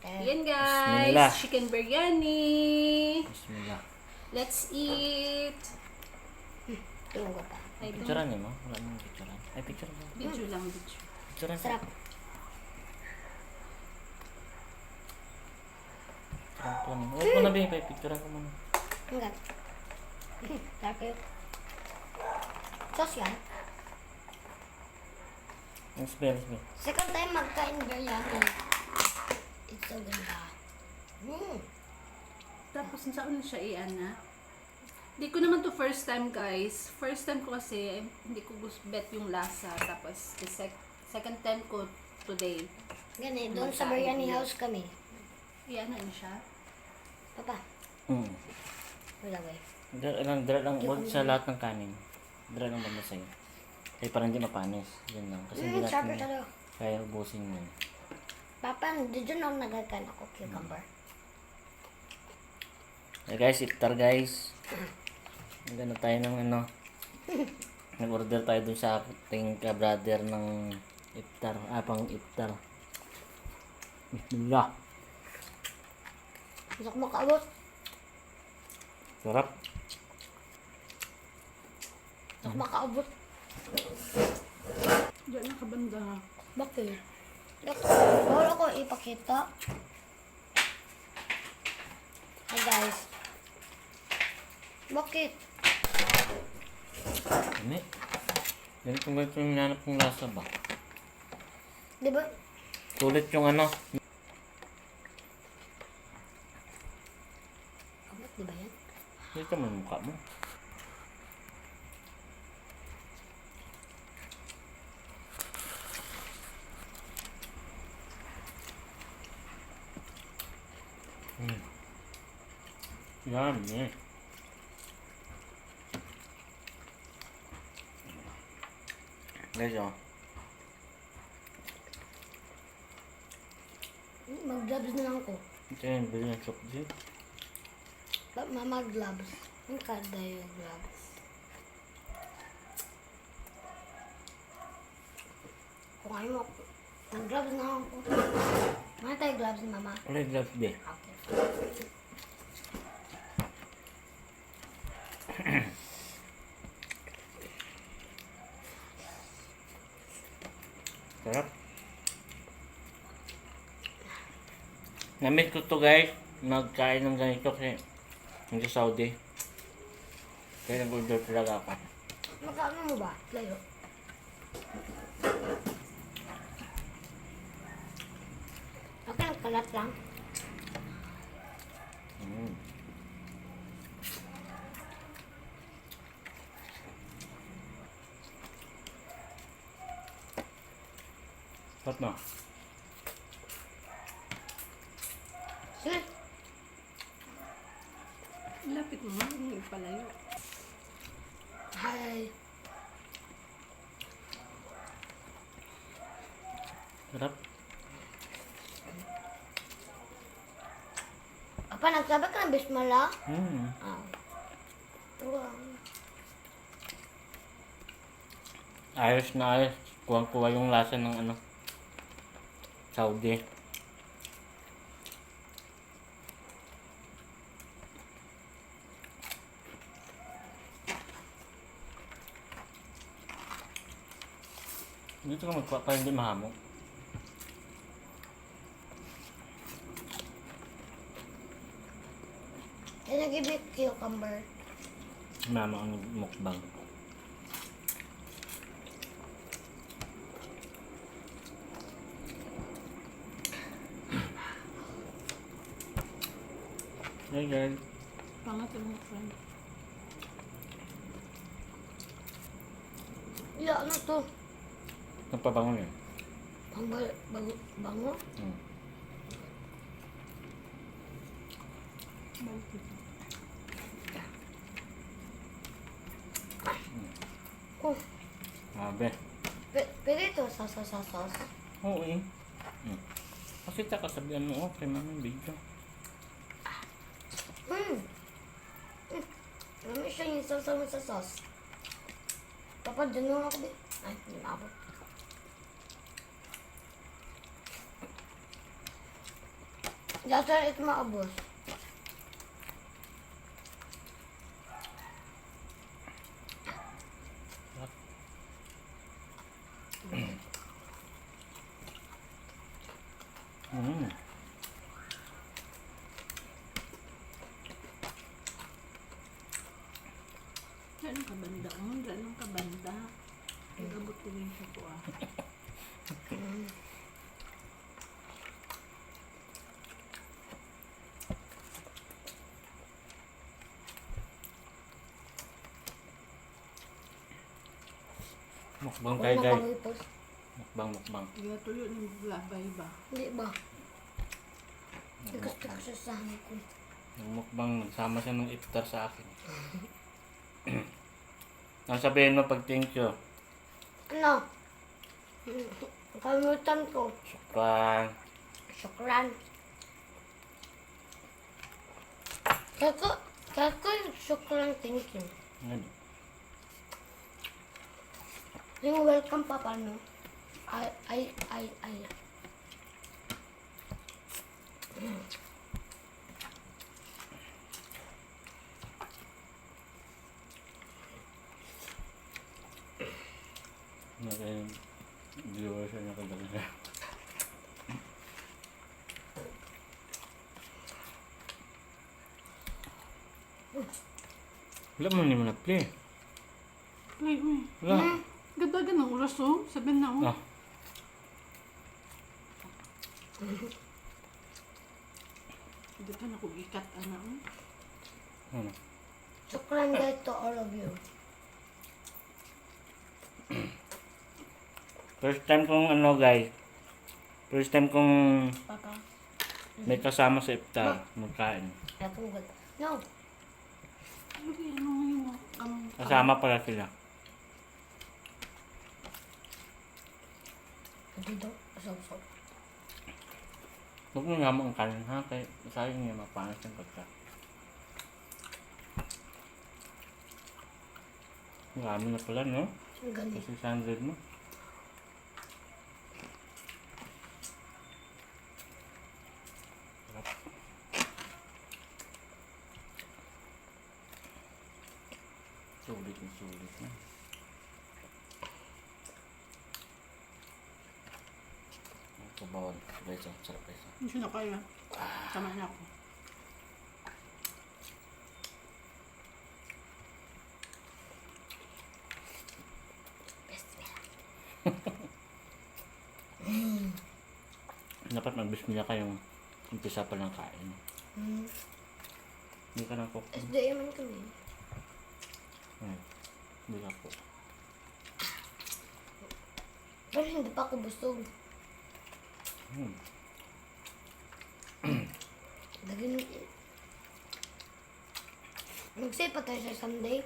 Yan Bismillah. guys, chicken biryani. Bismillah. Let's eat. Tingnan ko pa. Ay, ito. Picturean niyo mo? Wala nang picturean. Ay, picture mo. Video lang, video. Picturean. Sarap. Picturean ko lang. Huwag mo na ba picturean ko muna. Hanggang. Sarap kayo. Sauce yan. Ang smell. Second time magkain biryani. It's so ganda. Tapos, saan na siya i-ana? Hindi ko naman to first time guys. First time ko kasi, hindi ko gusto bet yung lasa. Tapos, the second time ko today. Ganun, doon sa biryani house kami. I-ana na siya. Papa, wala ba eh. Dala lang. Huwag sa lahat ng kanin. Dala lang banda sa'yo. Kaya parang hindi mapanis. Yan lang. Kasi hindi Sarap natin talaga. kaya ubusin yun. Papa, did you know nagkakan ako cucumber? Hey guys, iftar guys. Nagano tayo ng ano. Nag-order tayo dun sa ating ka-brother ng iftar. Pang iftar. Bismillah. Gusto ko makaabot. Sarap. Gusto ko makaabot. Diyan nakabanda. Bakit? Bawal ako ipakita. Hey guys. Bakit? Ano? Ganito yung nanap ng lasa ba? Di ba? Sulit yung ano. Abot, di ba yan? Dito mo yung mukha mo. Yummy. Guys, oh. Mag-gloves na lang ako. Ito yung bili ng chocolate. Ba't mama gloves? Ang kada yung gloves. Kung ayaw mo, mag-gloves na lang ako. Mana tayo gloves ni mama? Wala yung gloves, be. Okay. Sarap. Namit ko to guys. Nagkain ng ganito kasi hindi sa Saudi. Kaya nag-order talaga ako. Magkano mo ba? Layo. Okay, kalat lang. Sarap na. Sige. Lapit mo, hindi palayo. Hi. Sarap. Apa, nagsabi ka ng bismillah? Ah. Wow. Ayos na ayos. Kuwang-kuwa yung lasa ng ano. Saudi. Dito ka magkuha para hindi mahamog. Kaya nag-ibig cucumber. Mama ang mukbang. Hey guys. Pangat yung friend. Ila, ano to? Nagpabangon yun. Bango? Oh, Abe. pwede ito sa sauce. Oo eh. Kasi kasabihan mo, okay man yung video. Marami siya yung sa sauce. Papa, dyan lang ako din. Ay, hindi maabot. Dasa ito maabos. Mm. Diyan ang kabanda. Diyan ang kabanda. Nagabot ko rin siya po ah. Mukbang Huwag tayo guys. makamipos. Mukbang. Kaya tuloy ng labay ba? Hindi ba? Gusto ko sa sahang ko. Mukbang nagsama siya ng iftar sa akin. Ang sabihin mo pag thank you. Ano? Kalimutan ko. Syukran. Syukran. Kako yung syukran thinking. Ano? Yung welcome pa paano? Ay. Nakain viewers niya kadalaga. Wala mo naman na play. Play mo eh. Wala. Ganda ng oras oh. 7 na oh. Ah. Hindi pa na kung ikat ana oh. Ano? Syukran guys to all of you. First time kong ano guys. First time kong Papa. may kasama sa iftar. Magkain. Ako good. No. Ano yung Kasama pala sila. Dito. Asok. Huwag mo nga ang kanin ha. Kaya sayang niya mapanas yung pagka. Marami na pala no? Ang gani. Kasi 600 mo. Sarap. Sulit na. Kabawan. Guys, ang sarap guys. Hindi siya na kaya. Tama na ako. Dapat magbismillah kayong umpisa pa ng kain. Hindi ka na po. SDA man kami. Hindi ka po. Pero hindi pa ako busog. Dagin. Mag-save pa tayo sa Sunday.